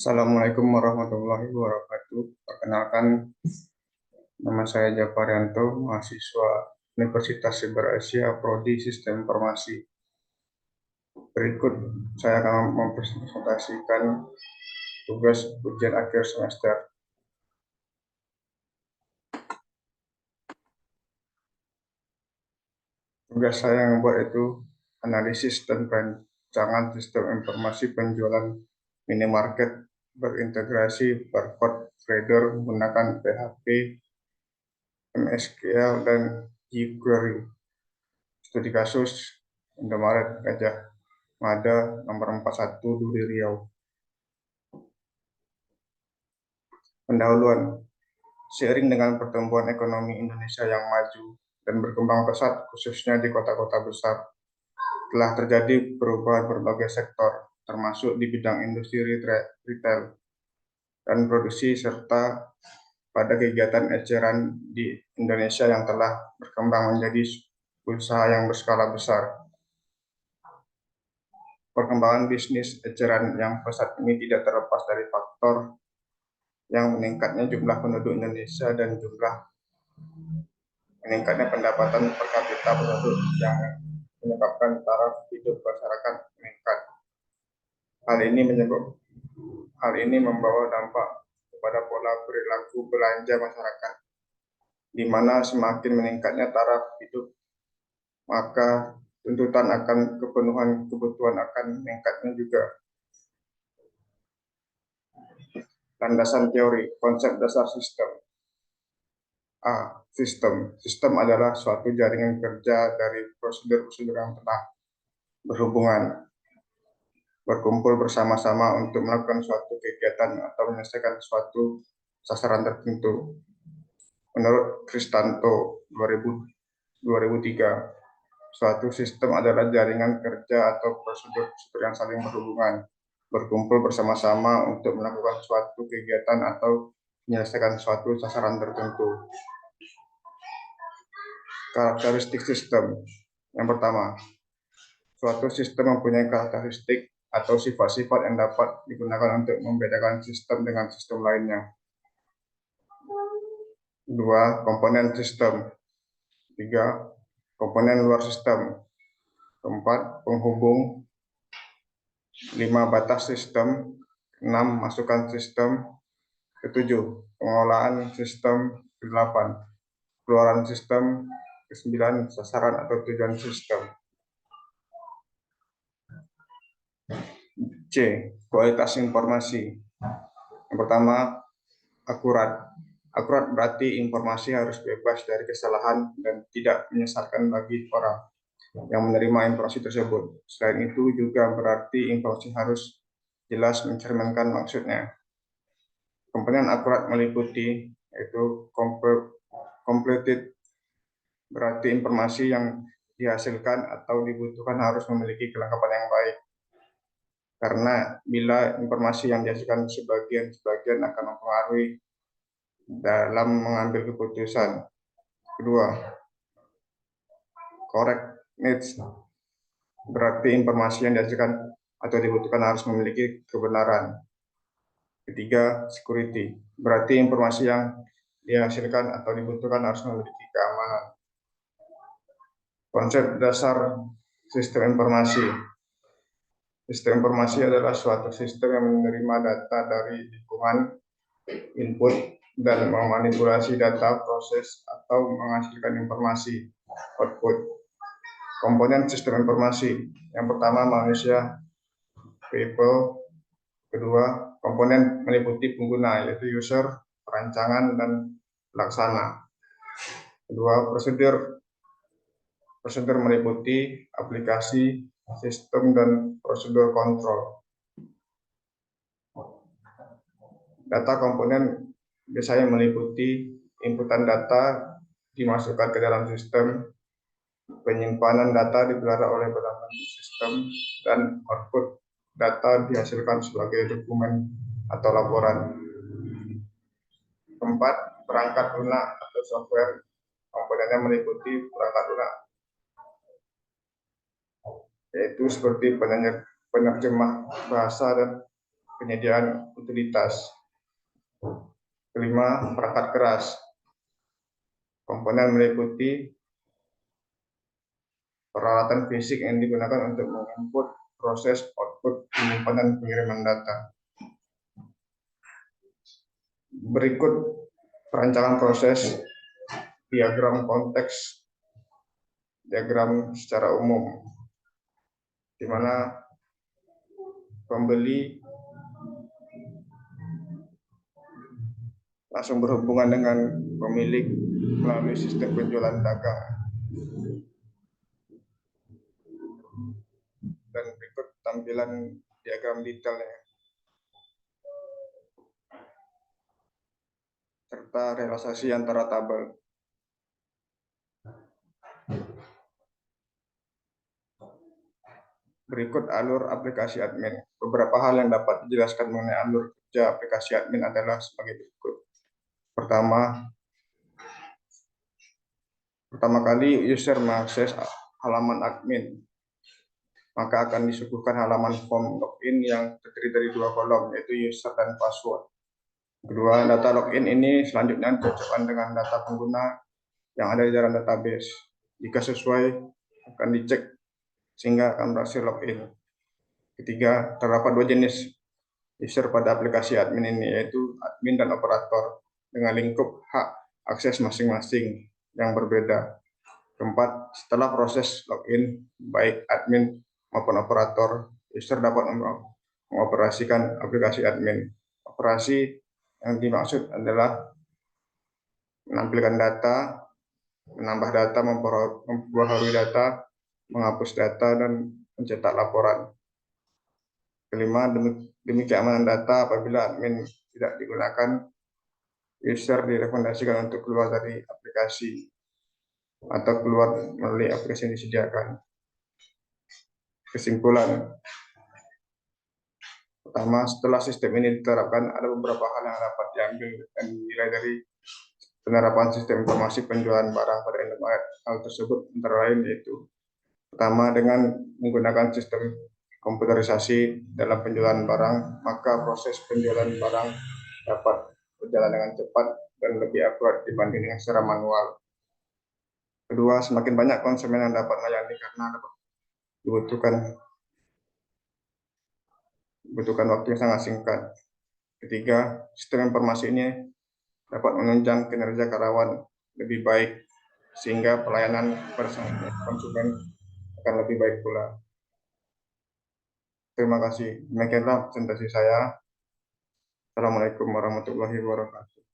Assalamualaikum warahmatullahi wabarakatuh. Perkenalkan, nama saya Japaryanto, mahasiswa Universitas Siber Asia, Prodi Sistem Informasi. Berikut saya akan mempresentasikan tugas ujian akhir semester. Tugas saya yang membuat itu analisis dan perancangan sistem informasi penjualan minimarket berintegrasi barcode trader menggunakan PHP, MSQL, dan jQuery. Studi kasus Indomaret Gajah Mada nomor 41 Duri Riau. Pendahuluan. Seiring dengan pertumbuhan ekonomi Indonesia yang maju dan berkembang pesat khususnya di kota-kota besar, telah terjadi perubahan berbagai sektor, termasuk di bidang industri retail dan produksi serta pada kegiatan eceran di Indonesia yang telah berkembang menjadi usaha yang berskala besar. Perkembangan bisnis eceran yang pesat ini tidak terlepas dari faktor yang meningkatnya jumlah penduduk Indonesia dan jumlah meningkatnya pendapatan per kapita penduduk yang menyebabkan taraf hidup masyarakat meningkat. Hal ini membawa dampak kepada pola perilaku belanja masyarakat, di mana semakin meningkatnya taraf hidup, maka tuntutan akan kepenuhan kebutuhan akan meningkatnya juga. Landasan teori, konsep dasar sistem. A. Sistem. Sistem adalah suatu jaringan kerja dari prosedur-prosedur yang telah berhubungan, berkumpul bersama-sama untuk melakukan suatu kegiatan atau menyelesaikan suatu sasaran tertentu. Menurut Kristanto 2003, suatu sistem adalah jaringan kerja atau prosedur-prosedur yang saling berhubungan, berkumpul bersama-sama untuk melakukan suatu kegiatan atau menyelesaikan suatu sasaran tertentu. Karakteristik sistem. Yang pertama, suatu sistem mempunyai karakteristik atau sifat-sifat yang dapat digunakan untuk membedakan sistem dengan sistem lainnya. 2. Komponen sistem. 3. Komponen luar sistem. 4. Penghubung. 5. Batas sistem. 6. Masukan sistem. 7. Pengolahan sistem. 8. Keluaran sistem. 9. Sasaran atau tujuan sistem. C. Kualitas informasi. Yang pertama, akurat. Akurat berarti informasi harus bebas dari kesalahan dan tidak menyesatkan bagi orang yang menerima informasi tersebut. Selain itu juga berarti informasi harus jelas mencerminkan maksudnya. Komponen akurat meliputi yaitu completed, berarti informasi yang dihasilkan atau dibutuhkan harus memiliki kelengkapan yang baik. Karena bila informasi yang dihasilkan sebagian akan mempengaruhi dalam mengambil keputusan. Kedua, correct needs, berarti informasi yang dihasilkan atau dibutuhkan harus memiliki kebenaran. Ketiga, security, berarti informasi yang dihasilkan atau dibutuhkan harus memiliki keamanan. Konsep dasar sistem informasi. Sistem informasi adalah suatu sistem yang menerima data dari lingkungan, input, dan memanipulasi data, proses, atau menghasilkan informasi, output. Komponen sistem informasi. Yang pertama, manusia, people. Kedua, komponen meliputi pengguna, yaitu user, perancangan, dan pelaksana. Kedua, prosedur. Prosedur meliputi aplikasi, sistem, dan prosedur kontrol. Data komponen biasanya meliputi inputan data dimasukkan ke dalam sistem, penyimpanan data dipelihara oleh perangkat sistem, dan output data dihasilkan sebagai dokumen atau laporan. Keempat, perangkat lunak atau software. Komponennya meliputi perangkat lunak, yaitu seperti penerjemah bahasa dan penyediaan utilitas. Kelima, perangkat keras. Komponen meliputi peralatan fisik yang digunakan untuk menginput, proses, output, penyimpanan, pengiriman data. Berikut perancangan proses, diagram konteks, diagram secara umum, di mana pembeli langsung berhubungan dengan pemilik melalui sistem penjualan dagang. Dan berikut tampilan diagram detailnya, serta realisasi antara tabel. Berikut alur aplikasi admin. Beberapa hal yang dapat dijelaskan mengenai alur kerja aplikasi admin adalah sebagai berikut. Pertama kali user mengakses halaman admin, maka akan disuguhkan halaman form login yang terdiri dari 2 kolom, yaitu user dan password. Kedua, data login ini selanjutnya dicocokkan dengan data pengguna yang ada di dalam database. Jika sesuai, akan dicek sehingga akan berhasil login. Ketiga, terdapat 2 jenis user pada aplikasi admin ini, yaitu admin dan operator, dengan lingkup hak akses masing-masing yang berbeda. Keempat, setelah proses login, baik admin maupun operator, user dapat mengoperasikan aplikasi admin. Operasi yang dimaksud adalah menampilkan data, menambah data, memperbaharui data, menghapus data, dan mencetak laporan. Kelima, demi keamanan data, apabila admin tidak digunakan, user direkomendasikan untuk keluar dari aplikasi atau keluar melalui aplikasi yang disediakan. Kesimpulan, pertama, setelah sistem ini diterapkan, ada beberapa hal yang dapat diambil dan dinilai dari penerapan sistem informasi penjualan barang pada Indomaret. Hal tersebut antara lain yaitu, pertama, dengan menggunakan sistem komputerisasi dalam penjualan barang, maka proses penjualan barang dapat berjalan dengan cepat dan lebih akurat dibanding dengan secara manual. Kedua, semakin banyak konsumen yang dapat melayani karena dapat dibutuhkan waktu yang sangat singkat. Ketiga, sistem informasi ini dapat menunjang kinerja karyawan lebih baik, sehingga pelayanan konsumen akan lebih baik pula. Terima kasih. Demikianlah presentasi saya. Assalamualaikum warahmatullahi wabarakatuh.